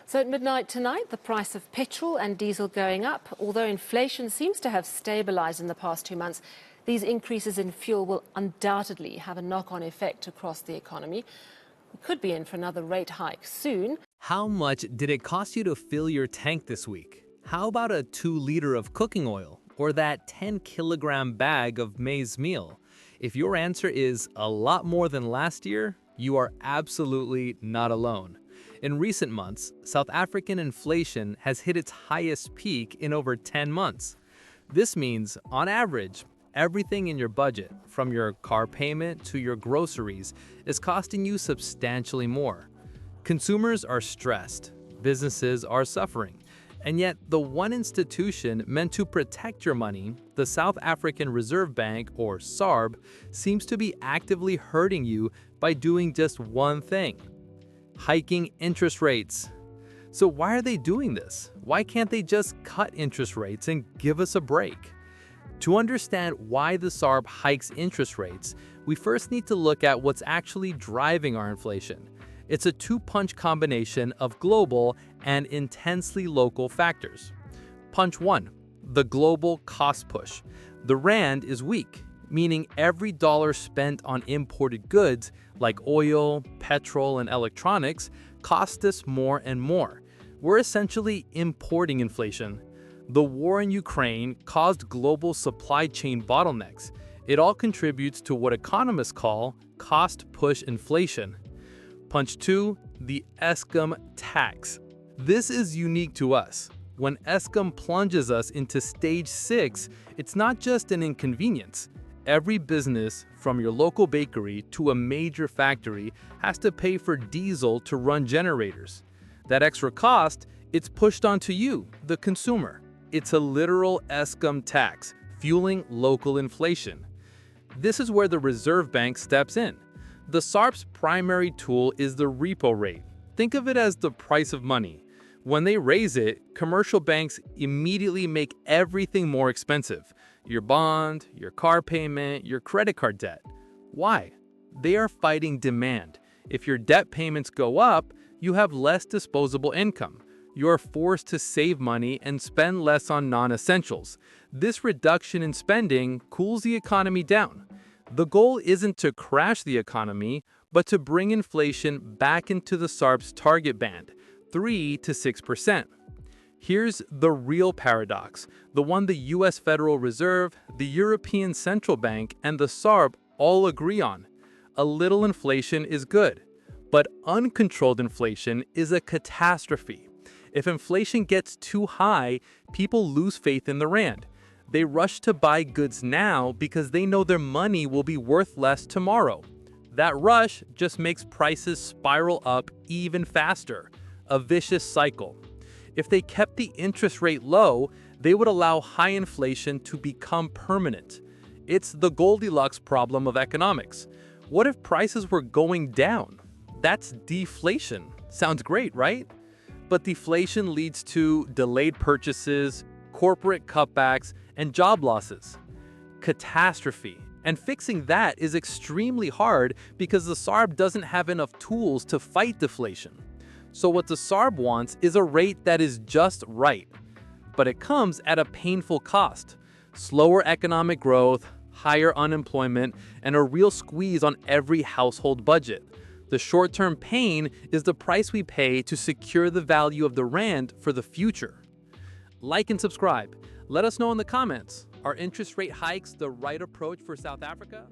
So at midnight tonight, the price of petrol and diesel going up. Although inflation seems to have stabilized in the past 2 months, these increases in fuel will undoubtedly have a knock-on effect across the economy. We could be in for another rate hike soon. How much did it cost you to fill your tank this week? How about a 2 liter of cooking oil or that 10-kilogram bag of maize meal? If your answer is a lot more than last year, you are absolutely not alone. In recent months, South African inflation has hit its highest peak in over 10 months. This means, on average, everything in your budget, from your car payment to your groceries, is costing you substantially more. Consumers are stressed, businesses are suffering, and yet the one institution meant to protect your money, the South African Reserve Bank, or SARB, seems to be actively hurting you by doing just one thing: hiking interest rates. So why are they doing this? Why can't they just cut interest rates and give us a break? To understand why the SARB hikes interest rates, we first need to look at what's actually driving our inflation. It's a two-punch combination of global and intensely local factors. Punch 1, the global cost push. The rand is weak, meaning every dollar spent on imported goods like oil, petrol, and electronics costs us more and more. We're essentially importing inflation. The war in Ukraine caused global supply chain bottlenecks. It all contributes to what economists call cost push inflation. Punch 2, the Eskom tax. This is unique to us. When Eskom plunges us into stage 6, it's not just an inconvenience. Every business, from your local bakery to a major factory, has to pay for diesel to run generators. That extra cost, it's pushed onto you, the consumer. It's a literal Eskom tax, fueling local inflation. This is where the Reserve Bank steps in. The SARB's primary tool is the repo rate. Think of it as the price of money. When they raise it, commercial banks immediately make everything more expensive. Your bond, your car payment, your credit card debt. Why? They are fighting demand. If your debt payments go up, you have less disposable income. You are forced to save money and spend less on non-essentials. This reduction in spending cools the economy down. The goal isn't to crash the economy, but to bring inflation back into the SARB's target band, 3 to 6%. Here's the real paradox, the one the US Federal Reserve, the European Central Bank, and the SARB all agree on. A little inflation is good, but uncontrolled inflation is a catastrophe. If inflation gets too high, people lose faith in the rand. They rush to buy goods now because they know their money will be worth less tomorrow. That rush just makes prices spiral up even faster, a vicious cycle. If they kept the interest rate low, they would allow high inflation to become permanent. It's the Goldilocks problem of economics. What if prices were going down? That's deflation. Sounds great, right? But deflation leads to delayed purchases, corporate cutbacks, and job losses. Catastrophe. And fixing that is extremely hard because the SARB doesn't have enough tools to fight deflation. So what the SARB wants is a rate that is just right. But it comes at a painful cost: slower economic growth, higher unemployment, and a real squeeze on every household budget. The short-term pain is the price we pay to secure the value of the rand for the future. Like and subscribe. Let us know in the comments. Are interest rate hikes the right approach for South Africa?